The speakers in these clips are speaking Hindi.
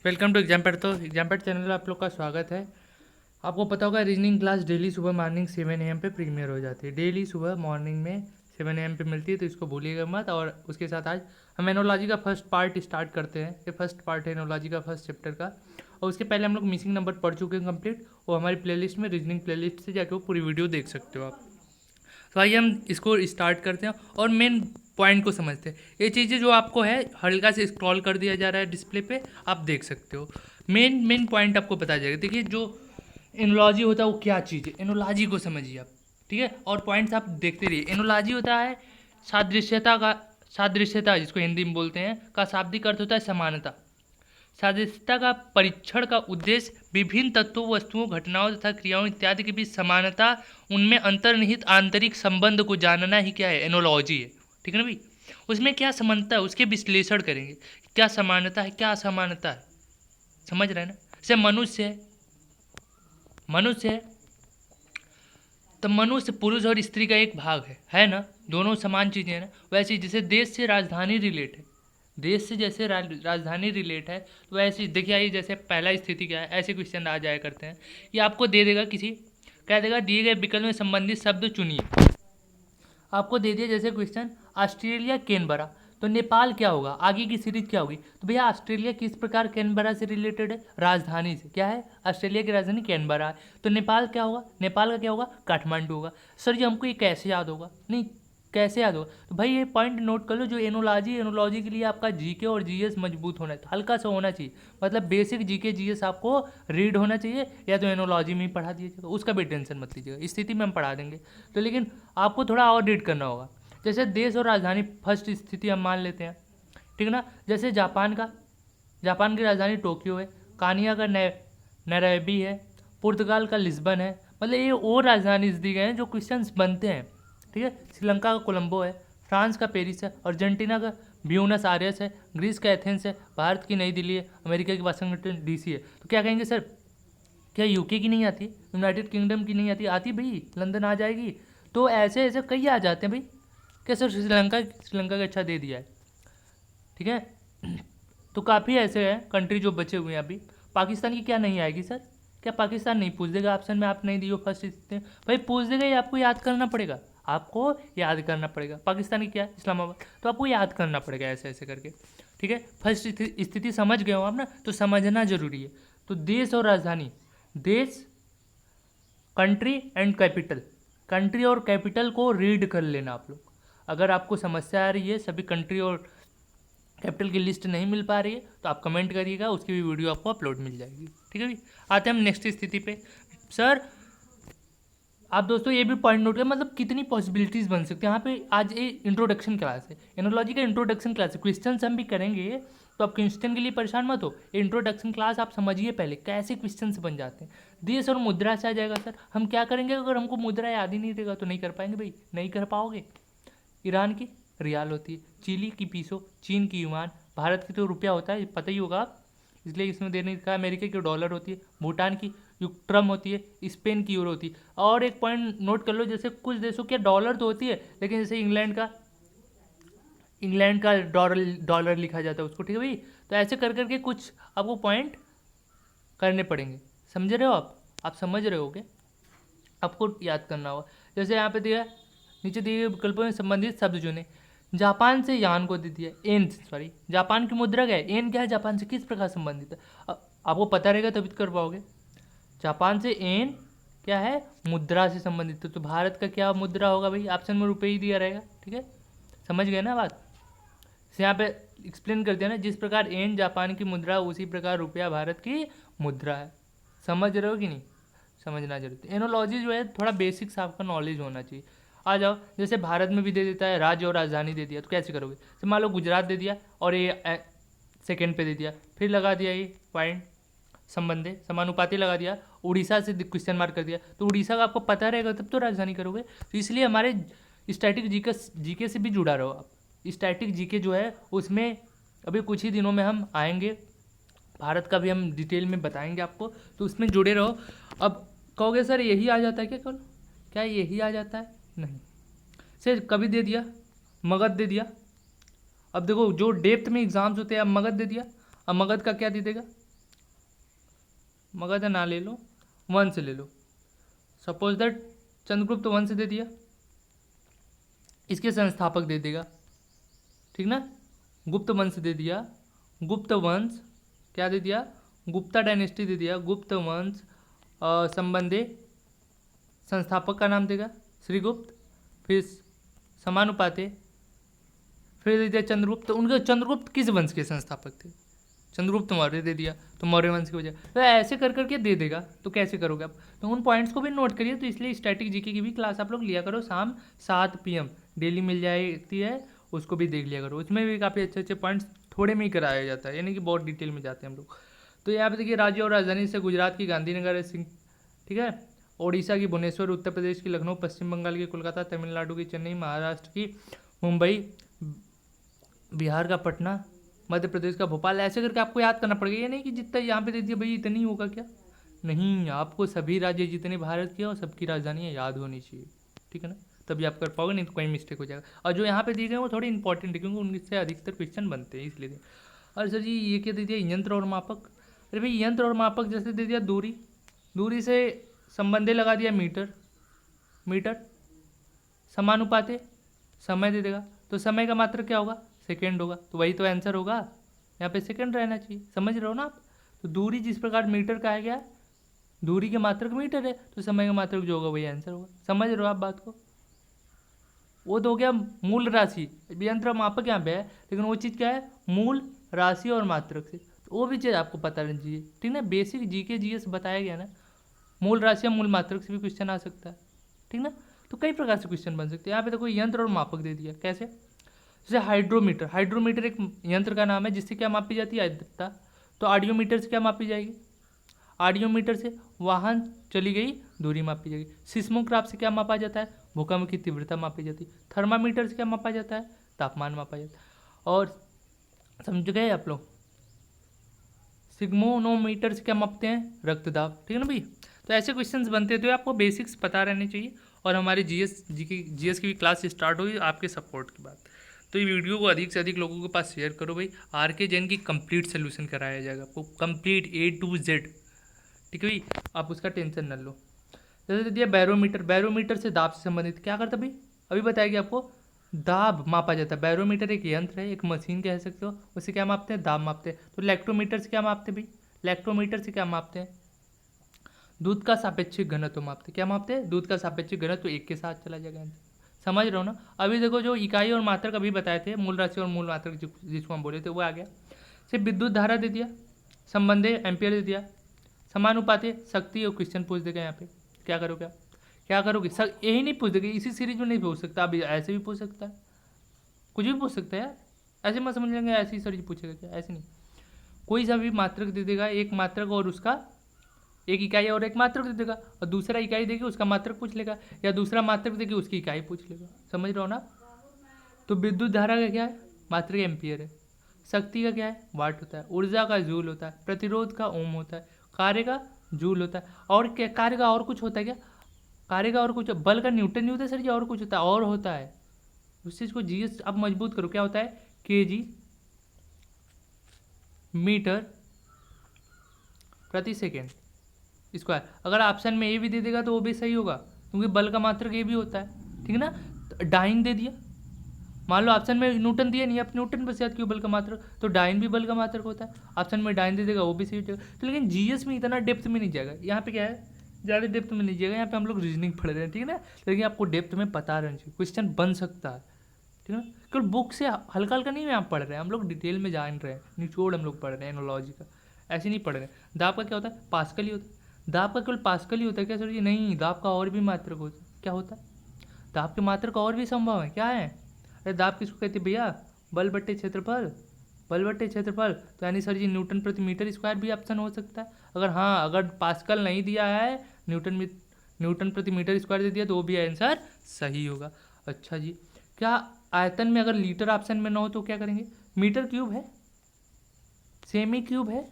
Welcome to exam pad channel में आप लोग का स्वागत है। आपको पता होगा रीजनिंग क्लास डेली सुबह मॉर्निंग 7 AM पे प्रीमियर हो जाती है। डेली सुबह मॉर्निंग में 7 AM पे मिलती है, तो इसको भूलिएगा मत। और उसके साथ आज हम एनोलॉजी का फर्स्ट पार्ट स्टार्ट करते हैं। ये फर्स्ट पार्ट है एनोलॉजी का फर्स्ट चैप्टर का। और उसके पहले हम लोग मिसिंग नंबर पढ़ चुके हैं कंप्लीट। वो हमारी प्लेलिस्ट में रीजनिंग प्लेलिस्ट से जाके वो पूरी वीडियो देख सकते हो आप। तो आइए हम इसको स्टार्ट करते हैं और मेन पॉइंट को समझते हैं। ये चीज़ें जो आपको है हल्का से स्क्रॉल कर दिया जा रहा है डिस्प्ले पे, आप देख सकते हो। मेन पॉइंट आपको पता जाएगा। देखिए जो एनोलॉजी होता है वो क्या चीज़ है, एनोलॉजी को समझिए आप, ठीक है। और पॉइंट्स आप देखते रहिए। एनोलॉजी होता है सादृश्यता जिसको हिंदी में बोलते हैं का शाब्दिक अर्थ होता है समानता। सादृश्यता का परीक्षण का उद्देश्य विभिन्न तत्वों, वस्तुओं, घटनाओं तथा क्रियाओं इत्यादि के बीच समानता, उनमें अंतर्निहित आंतरिक संबंध को जानना ही क्या है, एनोलॉजी है। ठीक है ना भाई। उसमें क्या समानता है उसके विश्लेषण करेंगे। क्या समानता है, क्या असमानता है, समझ रहे हैं ना। जैसे मनुष्य है तो मनुष्य पुरुष और स्त्री का एक भाग है ना, दोनों समान चीज़ें हैं ना। वैसे जैसे देश से राजधानी रिलेट है, देश से जैसे राजधानी रिलेट है, तो वैसे देखिए आइए जैसे पहला स्थिति क्या है, ऐसे क्वेश्चन आ जाया करते हैं। ये आपको दे देगा कह देगा दिए गए विकल्प में संबंधित शब्द चुनिए। आपको दे दिया जैसे क्वेश्चन ऑस्ट्रेलिया कैनबरा, तो नेपाल क्या होगा, आगे की सीरीज क्या होगी। तो भैया ऑस्ट्रेलिया किस प्रकार कैनबरा से रिलेटेड है, राजधानी से। क्या है, ऑस्ट्रेलिया की राजधानी कैनबरा है। तो नेपाल क्या होगा, नेपाल का क्या होगा, काठमांडू होगा। सर जी हमको ये कैसे याद होगा, नहीं कैसे याद होगा। तो भाई ये पॉइंट नोट कर लो, जो एनोलॉजी के लिए आपका जीके और जीएस मजबूत होना है, हल्का सा होना चाहिए। मतलब बेसिक जीके जीएस आपको रीड होना चाहिए, या तो एनोलॉजी में ही पढ़ा दीजिएगा, उसका भी टेंशन मत लीजिएगा, स्थिति में हम पढ़ा देंगे। तो लेकिन आपको थोड़ा और रीड करना होगा। जैसे देश और राजधानी फर्स्ट स्थिति हम मान लेते हैं, ठीक ना। जैसे जापान की राजधानी टोक्यो है, कानिया का नैरोबी है, पुर्तगाल का लिस्बन है। मतलब ये और राजधानी दी गए हैं जो क्वेश्चंस बनते हैं, ठीक है। श्रीलंका का कोलंबो है, फ्रांस का पेरिस है, अर्जेंटीना का ब्यूनस आयर्स है, ग्रीस का एथेंस है, भारत की नई दिल्ली है, अमेरिका की वाशिंगटन डीसी है। तो क्या कहेंगे सर, क्या यूके की नहीं आती, यूनाइटेड किंगडम की नहीं आती, आती भाई, लंदन आ जाएगी। तो ऐसे ऐसे कई आ जाते हैं भाई। क्या सर श्रीलंका का अच्छा दे दिया है, ठीक है। तो काफ़ी ऐसे हैं कंट्री जो बचे हुए हैं अभी। पाकिस्तान की क्या नहीं आएगी सर, क्या पाकिस्तान नहीं पूछ देगा, ऑप्शन में आप नहीं दिए हो फर्स्ट स्थिति भाई, पूछ देगा, ये आपको याद करना पड़ेगा, आपको याद करना पड़ेगा। पाकिस्तान की क्या है, इस्लामाबाद, तो आपको याद करना पड़ेगा ऐसे ऐसे करके, ठीक है। फर्स्ट स्थिति समझ गए हो आप ना, तो समझना जरूरी है। तो देश और राजधानी, देश, कंट्री एंड कैपिटल, कंट्री और कैपिटल को रीड कर लेना आप लोग। अगर आपको समस्या आ रही है, सभी कंट्री और कैपिटल की लिस्ट नहीं मिल पा रही है, तो आप कमेंट करिएगा, उसकी भी वीडियो आपको अपलोड मिल जाएगी, ठीक है भाई। आते हैं हम नेक्स्ट स्थिति पे। सर आप दोस्तों ये भी पॉइंट नोट करें, मतलब कितनी पॉसिबिलिटीज़ बन सकती हैं। यहाँ पे आज ये इंट्रोडक्शन क्लास है, एनोलॉजी का इंट्रोडक्शन क्लास है। क्वेश्चन हम भी करेंगे, तो आप क्वेश्चन के लिए परेशान मत हो। इंट्रोडक्शन क्लास आप समझिए पहले कैसे क्वेश्चन बन जाते हैं। देश और मुद्रा से आ जाएगा सर, हम क्या करेंगे, अगर हमको मुद्रा याद ही नहीं रहेगा तो नहीं कर पाएंगे भाई, नहीं कर पाओगे। ईरान की रियाल होती है, चिली की पीसो, चीन की युआन, भारत की तो रुपया होता है, पता ही होगा आप, इसलिए इसमें देने का। अमेरिका की डॉलर होती है, भूटान की युक्ट्रम होती है, स्पेन की यूरो होती है। और एक पॉइंट नोट कर लो, जैसे कुछ देशों के डॉलर तो होती है, लेकिन जैसे इंग्लैंड का डॉलर लिखा जाता है उसको, ठीक है भाई। तो ऐसे कर करके कुछ आपको पॉइंट करने पड़ेंगे, समझ रहे हो आप समझ रहे होगे, आपको याद करना होगा। जैसे यहाँ पे दिया, नीचे दिए गए विकल्पों में संबंधित शब्द चुने। जापान से यान को दे दिया, एन सॉरी, जापान की मुद्रा क्या है, एन क्या है, जापान से किस प्रकार संबंधित है, आपको पता रहेगा तभी तो कर पाओगे। जापान से एन क्या है, मुद्रा से संबंधित है। तो भारत का क्या मुद्रा होगा भाई, ऑप्शन में रुपये ही दिया रहेगा, ठीक है। समझ गए ना बात। यहाँ पे एक्सप्लेन कर दिया ना, जिस प्रकार एन जापान की मुद्रा उसी प्रकार रुपया भारत की मुद्रा है। समझ रहे हो कि नहीं, समझना जरूरी है। एनोलॉजी जो है थोड़ा बेसिक्स आपका नॉलेज होना चाहिए। आ जाओ, जैसे भारत में भी दे देता है, राज्य और राजधानी दे दिया, तो कैसे करोगे। तो मान लो गुजरात दे दिया और ये सेकेंड पे दे दिया, फिर लगा दिया ये पॉइंट संबंधे समानुपाती लगा दिया, उड़ीसा से क्वेश्चन मार्क कर दिया, तो उड़ीसा का आपको पता रहेगा तब तो राजधानी करोगे। तो इसलिए हमारे स्टैटिक जीके से भी जुड़ा रहो आप। स्टैटिक जीके जो है उसमें अभी कुछ ही दिनों में हम आएंगे, भारत का भी हम डिटेल में बताएंगे आपको, तो उसमें जुड़े रहो। अब कहोगे सर यही आ जाता है क्या, कल क्या यही आ जाता है, नहीं सर, कभी दे दिया, मगध दे दिया। अब देखो जो डेप्थ में एग्जाम्स होते हैं, अब मगध दे दिया, अब मगध का क्या दे देगा, मगध ना ले लो, वंश ले लो। सपोज दैट चंद्रगुप्त वंश दे दिया, इसके संस्थापक दे देगा, ठीक ना। गुप्त वंश दे दिया, गुप्त वंश क्या दे दिया, गुप्ता डायनेस्टी दे दिया, गुप्त वंश संबंधी संस्थापक का नाम देगा श्रीगुप्त, फिर समानुपाते, फिर दे दिया चंद्रगुप्त। उनके चंद्रगुप्त किस वंश के संस्थापक थे, चंद्रगुप्त मौर्य दे दिया, तो मौर्य वंश की वजह। तो ऐसे कर करके दे देगा, तो कैसे करोगे आप, तो उन पॉइंट्स को भी नोट करिए। तो इसलिए स्टैटिक जीके की भी क्लास आप लोग लिया करो, शाम 7 PM डेली मिल जाती है, उसको भी देख लिया करो। उसमें भी काफ़ी अच्छे अच्छे पॉइंट्स थोड़े में ही कराया जाता है, यानी कि बहुत डिटेल में जाते हैं हम लोग। तो यहाँ पे देखिए, राज्य और राजधानी से गुजरात की गांधीनगर है, ठीक है, ओडिशा की भुवनेश्वर, उत्तर प्रदेश की लखनऊ, पश्चिम बंगाल की कोलकाता, तमिलनाडु की चेन्नई, महाराष्ट्र की मुंबई, बिहार का पटना, मध्य प्रदेश का भोपाल। ऐसे करके आपको याद करना पड़ेगा, ये नहीं कि जितना यहाँ पे दे दिया भाई इतनी होगा क्या, नहीं, आपको सभी राज्य जितने भारत के और सबकी राजधानियाँ याद होनी चाहिए, ठीक है ना, तभी आप कर पाओगे, नहीं तो कोई मिस्टेक हो जाएगा। और जो यहाँ पे दिए गए वो थोड़े इंपॉर्टेंट है, क्योंकि उनसे अधिकतर क्वेश्चन बनते हैं, इसलिए। और सर जी ये क्या दे दिया, यंत्र और मापक। अरे भाई यंत्र और मापक जैसे दे दिया, दूरी, दूरी से संबंधे लगा दिया मीटर, मीटर, समानुपाते, समय दे देगा, तो समय का मात्रक क्या होगा, सेकेंड होगा, तो वही तो आंसर होगा, यहाँ पे सेकेंड रहना चाहिए, समझ रहे हो ना आप। तो दूरी जिस प्रकार मीटर कहा गया, दूरी के मात्रक मीटर है, तो समय का मात्रक जो होगा वही आंसर होगा, समझ रहे हो आप बात को। वो तो हो गया मूल राशि, यंत्र मापक यहाँ पे है, लेकिन वो चीज़ क्या है, मूल राशि और मात्रक से, तो वो भी चीज़ आपको पता रहनी चाहिए, ठीक ना। बेसिक जीके जीएस बताया गया ना, मूल राशि या मूल मात्रक से भी क्वेश्चन आ सकता है, ठीक ना। तो कई प्रकार से क्वेश्चन बन सकते हैं। यहाँ पे तो कोई यंत्र और मापक दे दिया, कैसे, जैसे हाइड्रोमीटर, हाइड्रोमीटर एक यंत्र का नाम है जिससे क्या मापी जाती है, आर्द्रता। तो ऑडियोमीटर से क्या मापी जाएगी, ऑडियोमीटर से वाहन चली गई दूरी मापी जाएगी। सिस्मोग्राफ से क्या मापा जाता है, भूकंप की तीव्रता मापी जाती है। थर्मामीटर से क्या मापा जाता है, तापमान मापा जाता है। और समझ गए आप लोग, सिग्मोनोमीटर से क्या मापते हैं, रक्तदाब, ठीक है ना भाई। तो ऐसे क्वेश्चंस बनते हैं, तो आपको बेसिक्स पता रहने चाहिए। और हमारी जीएस की भी क्लास स्टार्ट होगी आपके सपोर्ट के बाद। तो ये वीडियो को अधिक से अधिक लोगों के पास शेयर करो भाई। आरके जैन की कंप्लीट सोल्यूशन कराया जाएगा आपको, कंप्लीट A to Z, ठीक है भाई, आप उसका टेंशन न लो। जैसे दिया बैरोमीटर, बैरोमीटर से दाब से संबंधित क्या करता भाई, अभी बताएगी आपको, दाब मापा जाता है। बैरोमीटर एक यंत्र है, एक मशीन कह सकते हो, उससे क्या मापते हैं, दाब मापते हैं। तो लैक्टोमीटर से क्या मापते हैं भाई, लैक्टोमीटर से क्या मापते हैं, दूध का सापेक्षिक घनत्व मापते हैं। क्या मापते हैं, दूध का सापेक्षिक घनत्व, एक के साथ चला जाएगा, समझ रहे हो ना। अभी देखो जो इकाई और मात्रक अभी बताए थे, मूल राशि और मूल मात्रक जिसको हम बोले थे वो आ गया। सिर्फ विद्युत धारा दे दिया, संबंधे एम्पियर दे दिया, समानुपाते शक्ति, और क्वेश्चन पूछ देगा यहाँ पे, क्या करोगे आप, क्या करोगे, यही नहीं पूछ देगा, इसी सीरीज में नहीं पूछ सकता, अभी ऐसे भी पूछ सकता है, कुछ भी पूछ सकता है यार, ऐसे मत समझ लेंगे ऐसे ही सर जी पूछेगा क्या, ऐसे नहीं। कोई सा भी मात्रक दे देगा, एक मात्रक और उसका एक इकाई और एक मात्रक दे देगा, और दूसरा इकाई देगी उसका मात्रक पूछ लेगा, या दूसरा मात्रक देगी उसकी इकाई पूछ लेगा, समझ रहे हो ना। तो विद्युत धारा का क्या है, मात्रक एम्पियर है। शक्ति का क्या है, वाट होता है। ऊर्जा का जूल होता है। प्रतिरोध का ओम होता है। कार्य का जूल होता है। और क्या कार्य का और कुछ होता है क्या, कार्य का और कुछ, बल का न्यूटन नहीं होता है सर जी, और कुछ होता है, और होता है। उस चीज़ को जीएस अब मजबूत करो, क्या होता है, केजी मीटर प्रति सेकेंड स्क्वायर। अगर ऑप्शन में ए भी दे देगा तो वो भी सही होगा, क्योंकि बल का मात्रक ए भी होता है, ठीक है ना। तो डाइन दे दिया, मान लो ऑप्शन में न्यूटन दिया नहीं, आप न्यूटन बस याद क्यों, बल का मात्रक, तो डाइन भी बल का मात्रक होता है, ऑप्शन में डाइन दे देगा वो भी सही हो जाएगा। तो लेकिन जीएस में इतना डेप्थ में नहीं जाएगा, यहाँ पे क्या है, ज़्यादा डेप्थ में नहीं जाएगा, यहाँ पे हम लोग रीजनिंग पढ़ रहे हैं, ठीक है ना। लेकिन आपको डेप्थ में पता रहना चाहिए, क्वेश्चन बन सकता है, ठीक है ना। केवल बुक से हल्का हल्का नहीं हम पढ़ रहे हैं, हम लोग डिटेल में जान रहे हैं, निचोड़ हम लोग पढ़ रहे हैं, एनोलॉजी का, ऐसे नहीं पढ़ रहे हैं। दाब का क्या होता है, पास्कल ही होता है। दाब का केवल पास्कल ही होता है क्या सर जी, नहीं, दाब का और भी मात्रक होता है, क्या होता है, दाब के मात्रक और भी संभव है, क्या है, अरे दाब किसको कहते हैं भैया, बल बट्टे क्षेत्रफल, बल बट्टे क्षेत्रफल। तो यानी सर जी न्यूटन प्रति मीटर स्क्वायर भी ऑप्शन हो सकता है। अगर हाँ, अगर पास्कल नहीं दिया है, न्यूटन प्रति मीटर स्क्वायर दे दिया, तो वो भी आंसर सही होगा। अच्छा जी, क्या आयतन में अगर लीटर ऑप्शन में ना हो तो क्या करेंगे, मीटर क्यूब है, सेमी क्यूब है,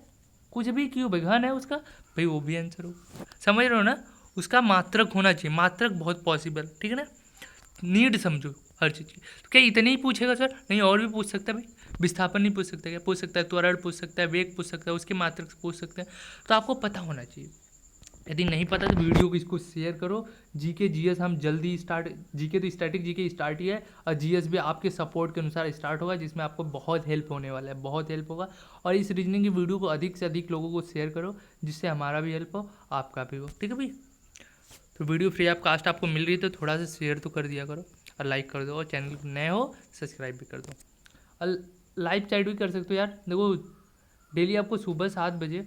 कुछ भी क्यूब है, घन है उसका, भाई वो भी आंसर हो, समझ रहे हो ना। उसका मात्रक होना चाहिए, मात्रक बहुत पॉसिबल, ठीक है ना, नीड समझो हर चीज़ की। तो क्या इतने ही पूछेगा सर, नहीं और भी पूछ सकता है भाई, विस्थापन नहीं पूछ सकता, क्या पूछ सकता है? त्वरण पूछ सकता है, वेग पूछ सकता है, उसके मात्रक से पूछ सकते हैं। तो आपको पता होना चाहिए। यदि नहीं पता तो वीडियो को इसको शेयर करो। जीके जीएस हम जल्दी स्टार्ट, जीके तो स्टैटिक जीके स्टार्ट ही है, और जीएस भी आपके सपोर्ट के अनुसार स्टार्ट होगा, जिसमें आपको बहुत हेल्प होने वाला है, बहुत हेल्प होगा। और इस रीजनिंग की वीडियो को अधिक से अधिक लोगों को शेयर करो, जिससे हमारा भी हेल्प हो, आपका भी हो। ठीक है भाई? तो वीडियो फ्री ऑफ कास्ट आपको मिल रही है तो थोड़ा सा शेयर तो कर दिया करो, और लाइक कर दो, और चैनल नए हो सब्सक्राइब भी कर दो, और लाइव चैट भी कर सकते हो यार। देखो डेली आपको सुबह 7 बजे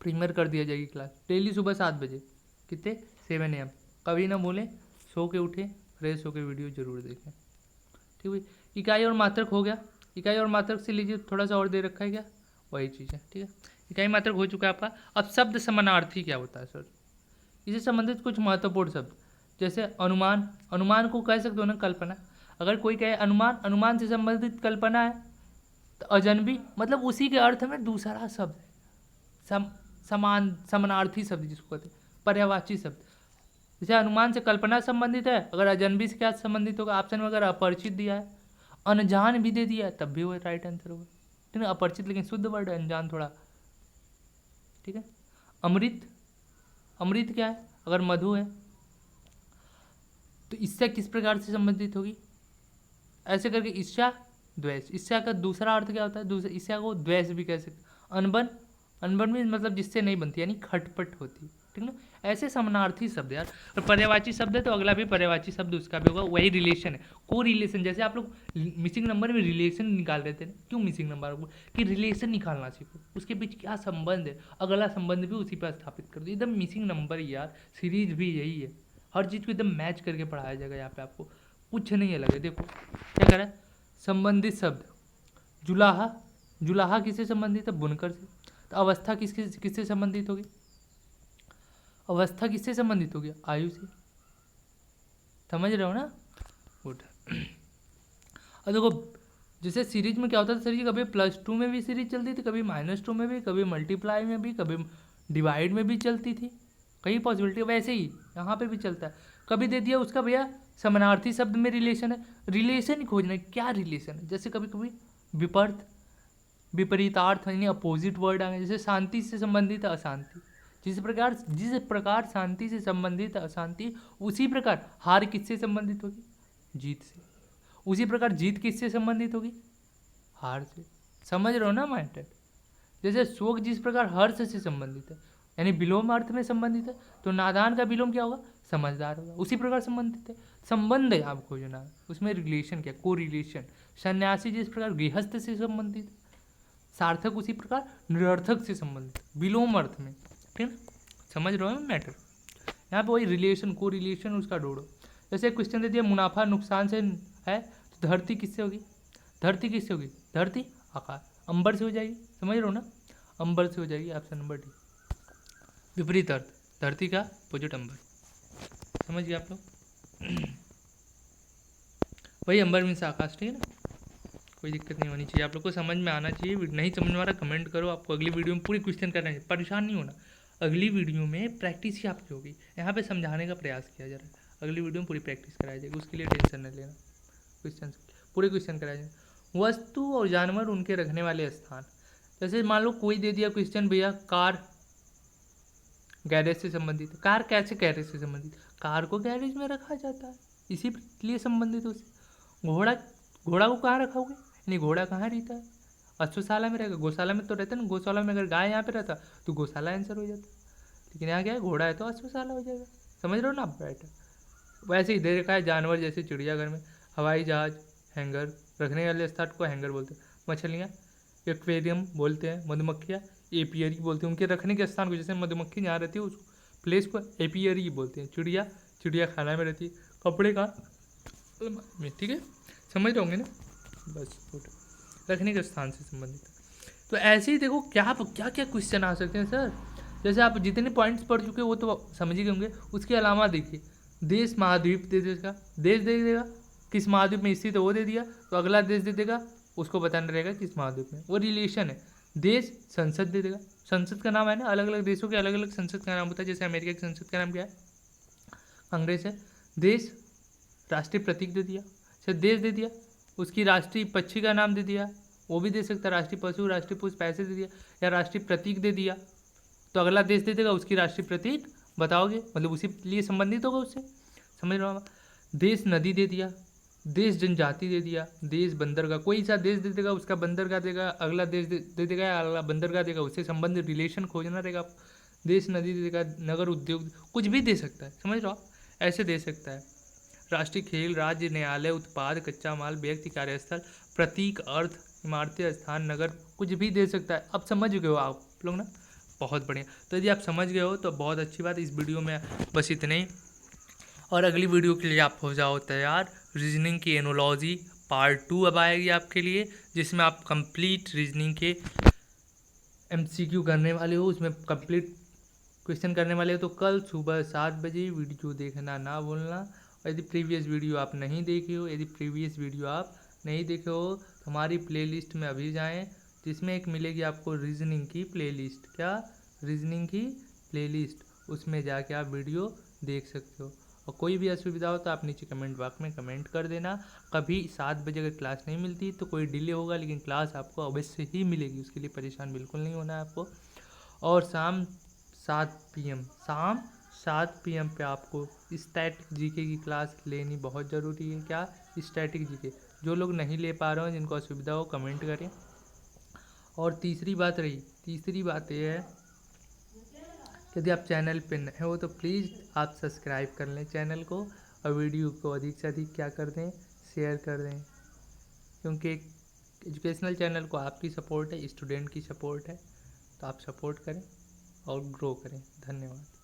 प्रीमियर कर दिया जाएगी क्लास, डेली सुबह 7 बजे, कितने 7 AM। कभी ना भूलें, सो के उठें, फ्रेश होकर वीडियो जरूर देखें। ठीक है? इकाई और मात्रक हो गया। इकाई और मात्रक से लीजिए, थोड़ा सा और दे रखा है क्या, वही चीज़ है। ठीक है, इकाई मात्रक हो चुका है आपका। अब शब्द समानार्थी क्या होता है सर? इससे संबंधित कुछ महत्वपूर्ण शब्द, जैसे अनुमान, अनुमान को कह सकते हो ना कल्पना। अगर कोई कहे अनुमान, अनुमान से संबंधित कल्पना है, तो अजनबी मतलब उसी के अर्थ में दूसरा शब्द है, समान समानार्थी शब्द जिसको कहते हैं, पर्यायवाची शब्द। जैसे अनुमान से कल्पना संबंधित है, अगर अजनबी से क्या संबंधित होगा? ऑप्शन में अगर अपरिचित दिया है, अनजान भी दे दिया है, तब भी वो राइट आंसर होगा। ठीक है, अपरिचित लेकिन शुद्ध वर्ड है, अनजान थोड़ा। ठीक है, अमृत, अमृत क्या है? अगर मधु है तो इससे किस प्रकार से संबंधित होगी? ऐसे करके ईर्ष्या, द्वेष। ईर्ष्या का दूसरा अर्थ क्या होता है? दूसरा ईर्ष्या को द्वेष भी कह सकते। अनबन, अनबन में मतलब जिससे नहीं बनती, यानी खटपट होती है। ठीक ना? ऐसे समानार्थी शब्द यार। और पर्यायवाची शब्द है तो अगला भी पर्यायवाची शब्द उसका भी होगा, वही रिलेशन है, को रिलेशन। जैसे आप लोग मिसिंग नंबर में रिलेशन निकाल रहे थे ना, क्यों मिसिंग नंबर को? कि रिलेशन निकालना सीखो, उसके बीच क्या संबंध है, अगला संबंध भी उसी पर स्थापित कर दो। एकदम मिसिंग नंबर यार, सीरीज भी यही है, हर चीज़ को एकदम मैच करके पढ़ाया जाएगा यहाँ पे आपको, कुछ नहीं अलग है। देखो क्या कह रहा है, संबंधित शब्द, जुलाहा, जुलाहा किससे संबंधित है? बुनकर से। तो अवस्था किससे संबंधित होगी? अवस्था किससे संबंधित होगी? आयु से। समझ रहे हो ना? गुड। और देखो जैसे सीरीज में क्या होता था सर जी, कभी +2 में भी सीरीज चलती थी, कभी -2 में भी, कभी मल्टीप्लाई में भी, कभी डिवाइड में भी चलती थी, कई पॉसिबिलिटी। वैसे ही यहाँ पे भी चलता है। कभी दे दिया उसका भैया समानार्थी शब्द में रिलेशन है, रिलेशन ही खोजना है, क्या रिलेशन है। जैसे कभी कभी विपर्त, विपरीतार्थ यानी अपोजिट वर्ड आ गए। जैसे शांति से संबंधित है अशांति, जिस प्रकार शांति से संबंधित है अशांति, उसी प्रकार हार किससे संबंधित होगी? जीत से। उसी प्रकार जीत किससे संबंधित होगी? हार से। समझ रहे हो ना मैटर? जैसे शोक जिस प्रकार हर्ष से संबंधित है, यानी विलोम अर्थ में संबंधित है, तो नादान का विलोम क्या होगा? समझदार होगा। उसी प्रकार संबंधित है, संबंध है आप खोजना, उसमें रिलेशन क्या, को रिलेशन। सन्यासी जिस प्रकार गृहस्थ से संबंधित है, सार्थक उसी प्रकार निरर्थक से संबंधित, विलोम अर्थ में। ठीक है, समझ रहे हो मैटर? यहाँ पे वही रिलेशन, को रिलेशन उसका ढूंढो। जैसे क्वेश्चन दे दिया मुनाफा नुकसान से है, तो धरती किससे होगी? धरती किससे होगी? धरती आकाश, अंबर से हो जाएगी। समझ रहे हो ना? अंबर से हो जाएगी, ऑप्शन नंबर डी। विपरीत अर्थ, धरती का अपोजिट अंबर। समझ गए आप लोग? वही अंबर मीन्स आकाश। ठीक है ना? कोई दिक्कत नहीं होनी चाहिए, आप लोग को समझ में आना चाहिए। नहीं समझ में आ रहा कमेंट करो, आपको अगली वीडियो में पूरी क्वेश्चन करना है, परेशान नहीं होना। अगली वीडियो में प्रैक्टिस ही आपकी होगी, यहाँ पे समझाने का प्रयास किया जा रहा है। अगली वीडियो में पूरी प्रैक्टिस कराई जाएगी, उसके लिए टेंशन नहीं लेना। क्वेश्चन पूरे क्वेश्चन कराए जाएंगे। वस्तु और जानवर उनके रखने वाले स्थान, जैसे मान लो कोई दे दिया क्वेश्चन भैया कार गैरेज से संबंधित है। कार कैसे गैरेज से संबंधित? कार को गैरेज में रखा जाता है, इसी लिए संबंधित उससे। घोड़ा, घोड़ा को कहाँ रखोगे? नहीं, घोड़ा कहाँ रहता है? अश्वशाला में रहेगा, गौशाला में तो रहता है ना। गौशाला में अगर गाय यहाँ पे रहता तो गौशाला आंसर हो जाता, लेकिन यहाँ क्या है, घोड़ा है तो अश्वशाला हो जाएगा। समझ रहे हो ना आप? बैठा वैसे ही दे रखा है जानवर, जैसे चिड़ियाघर में हवाई जहाज, हैंगर, रखने वाले स्थान को हैंगर बोलते हैं। मछलियाँ एक्वेरियम बोलते हैं, मधुमक्खियाँ एपियरी बोलते हैं, उनके रखने के स्थान को, जैसे मधुमक्खी जहाँ रहती है उस प्लेस को एपियरी बोलते हैं। चिड़िया, चिड़िया खाना में रहती है। कपड़े का में, ठीक है, समझ रहे होंगे ना? बस रखने के स्थान से संबंधित है। तो ऐसे ही देखो क्या क्या क्वेश्चन आ सकते हैं सर। जैसे आप जितने पॉइंट्स पढ़ चुके हो वो तो समझ ही होंगे। उसके अलावा देखिए, देश महाद्वीप दे देगा, देश दे देगा किस महाद्वीप में स्थित है वो दे दिया, तो अगला देश दे देगा, उसको बताना रहेगा किस महाद्वीप में। वो रिलेशन है। देश, संसद दे देगा, संसद का नाम है ना, अलग अलग देशों के अलग अलग संसद का नाम होता है। जैसे अमेरिका की संसद का नाम क्या है? कांग्रेस है। देश, राष्ट्रीय प्रतीक दे दिया, अच्छा देश दे दिया, उसकी राष्ट्रीय पक्षी का नाम दे दिया, वो भी दे सकता है। राष्ट्रीय पशु, राष्ट्रीय पुष्प ऐसे दे दिया, या राष्ट्रीय प्रतीक दे दिया, तो अगला देश दे देगा उसकी राष्ट्रीय प्रतीक बताओगे, मतलब उसी लिए संबंधित होगा उससे, समझ रहे हो। देश नदी दे दिया, देश जनजाति दे दिया, देश बंदरगाह, कोई सा देश दे देगा उसका बंदरगाह देगा, अगला देश दे देगा अगला बंदरगाह देगा, उससे संबंधित रिलेशन खोजना रहेगा आपको। देश नदी दे देगा, नगर उद्योग, कुछ भी दे सकता है, समझ रहे हो आप, ऐसे दे सकता है। राष्ट्रीय खेल, राज्य, न्यायालय, उत्पाद, कच्चा माल, व्यक्ति, कार्यस्थल, प्रतीक, अर्थ, इमारतें, स्थान, नगर, कुछ भी दे सकता है। अब समझ गए हो आप लोग ना, बहुत बढ़िया। तो यदि आप समझ गए हो तो बहुत अच्छी बात। इस वीडियो में बस इतने ही, और अगली वीडियो के लिए आप हो जाओ तैयार। रीजनिंग की एनोलॉजी पार्ट 2 अब आएगी आपके लिए, जिसमें आप कंप्लीट रीजनिंग के MCQ करने वाले हो, उसमें कंप्लीट क्वेश्चन करने वाले हो। तो कल सुबह 7 बजे वीडियो देखना ना भूलना। और यदि प्रीवियस वीडियो आप नहीं देखे हो, तो हमारी प्लेलिस्ट में अभी जाएं, जिसमें एक मिलेगी आपको रीजनिंग की प्लेलिस्ट। क्या? रीजनिंग की प्लेलिस्ट, उसमें जाके आप वीडियो देख सकते हो। और कोई भी असुविधा हो तो आप नीचे कमेंट बॉक्स में कमेंट कर देना। कभी 7 बजे अगर क्लास नहीं मिलती तो कोई डिले होगा, लेकिन क्लास आपको अवश्य ही मिलेगी, उसके लिए परेशान बिल्कुल नहीं होना है आपको। और शाम 7 PM पे आपको स्टैटिक जीके की क्लास लेनी बहुत ज़रूरी है। क्या? Static GK. जो लोग नहीं ले पा रहे हो, जिनको असुविधा हो, कमेंट करें। और तीसरी बात ये है कि यदि आप चैनल पे नए हो तो प्लीज़ आप सब्सक्राइब कर लें चैनल को, और वीडियो को अधिक से अधिक क्या कर दें, शेयर कर दें, क्योंकि एक एजुकेशनल चैनल को आपकी सपोर्ट है, स्टूडेंट की सपोर्ट है। तो आप सपोर्ट करें और ग्रो करें। धन्यवाद।